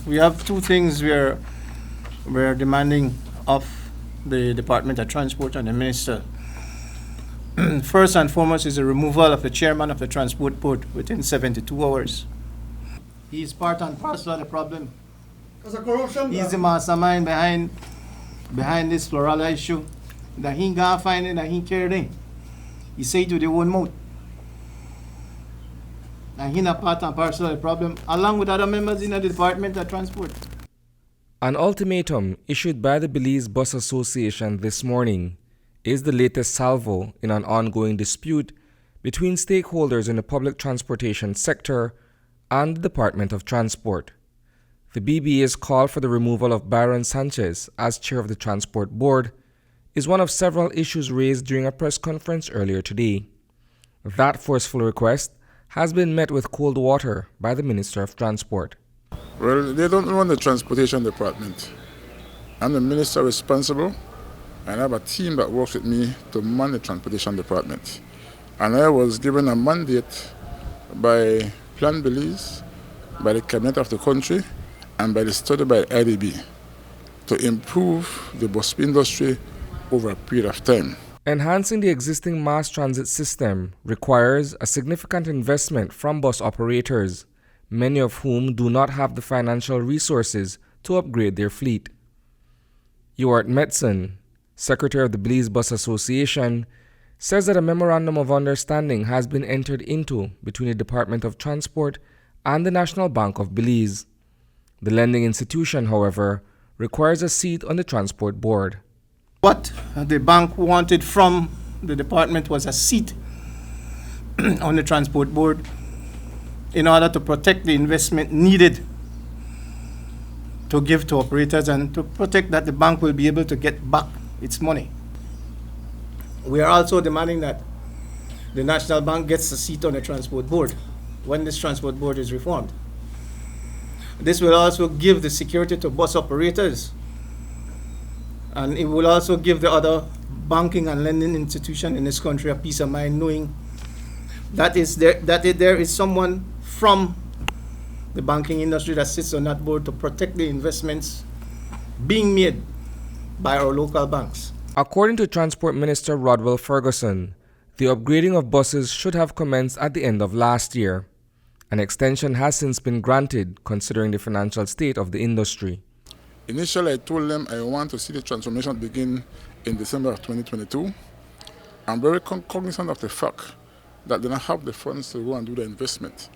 We have two things we're demanding of the Department of Transport and the Minister. First and foremost is the removal of the chairman of the Transport Board within 72 hours. He's part and parcel of the problem. He's the mastermind behind this Floralia issue. That he gonna find it, that he carried in. He say to the one mouth. And he's not part and parcel of the problem, along with other members in the Department of Transport. An ultimatum issued by the Belize Bus Association this morning is the latest salvo in an ongoing dispute between stakeholders in the public transportation sector and the Department of Transport. The B.B.A's call for the removal of Byron Sanchez as chair of the Transport Board is one of several issues raised during a press conference earlier today. That forceful request has been met with cold water by the Minister of Transport. Well, they don't run the Transportation Department. I'm the minister responsible, and I have a team that works with me to man the Transportation Department. And I was given a mandate by Plan Belize, by the Cabinet of the country, and by the study by IDB to improve the bus industry over a period of time. Enhancing the existing mass transit system requires a significant investment from bus operators, many of whom do not have the financial resources to upgrade their fleet. Ewart Metzen, Secretary of the Belize Bus Association, says that a memorandum of understanding has been entered into between the Department of Transport and the National Bank of Belize. The lending institution, however, requires a seat on the Transport Board. What the bank wanted from the department was a seat on the Transport Board in order to protect the investment needed to give to operators and to protect that the bank will be able to get back its money. We are also demanding that the National Bank gets a seat on the Transport Board when this Transport Board is reformed. This will also give the security to bus operators, and it will also give the other banking and lending institution in this country a peace of mind, knowing that there is someone from the banking industry that sits on that board to protect the investments being made by our local banks. According to Transport Minister Rodwell Ferguson, the upgrading of buses should have commenced at the end of last year. An extension has since been granted considering the financial state of the industry. Initially, I told them I want to see the transformation begin in December of 2022. I'm very cognizant of the fact that they don't have the funds to go and do the investment.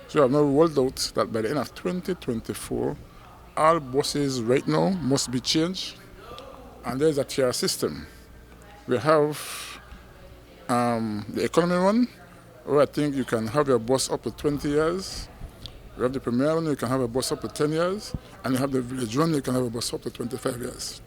So I have now rolled out that by the end of 2024, all buses right now must be changed, and there's a tier system. We have the economy one, where I think you can have your bus up to 20 years. We have the premier one, you can have a bus up to 10 years, and you have the village one, you can have a bus up to 25 years.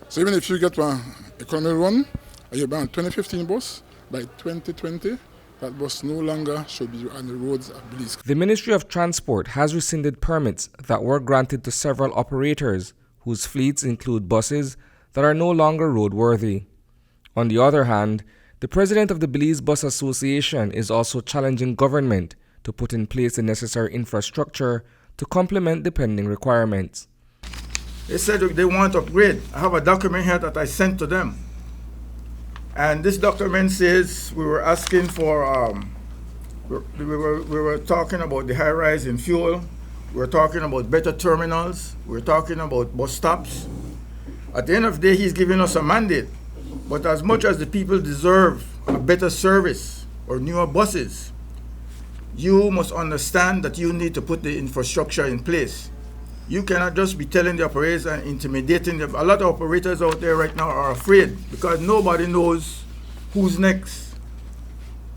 So even if you get one economy one, and you buy a 2015 bus, by 2020, that bus no longer should be on the roads of Belize. The Ministry of Transport has rescinded permits that were granted to several operators whose fleets include buses that are no longer roadworthy. On the other hand, the president of the Belize Bus Association is also challenging government to put in place the necessary infrastructure to complement the pending requirements. They said they want to upgrade. I have a document here that I sent to them. And this document says we were asking for, we were talking about the high rise in fuel. We were talking about better terminals. We were talking about bus stops. At the end of the day, he's giving us a mandate. But as much as the people deserve a better service or newer buses, you must understand that you need to put the infrastructure in place. You cannot just be telling the operators and intimidating them. A lot of operators out there right now are afraid because nobody knows who's next.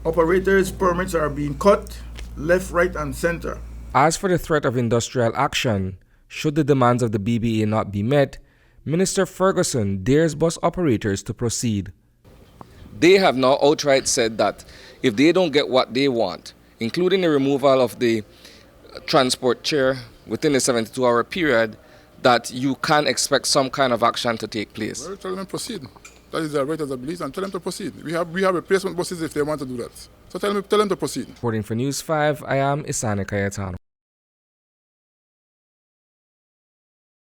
Operators' permits are being cut left, right, and center. As for the threat of industrial action, should the demands of the B.B.A. not be met, Minister Ferguson dares bus operators to proceed. They have now outright said that if they don't get what they want, including the removal of the transport chair within the 72-hour period, that you can expect some kind of action to take place. Well, tell them to proceed. That is the right of the Belize, and tell them to proceed. We have replacement buses if they want to do that. So tell them to proceed. Reporting for News 5, I am Isani Cayetano.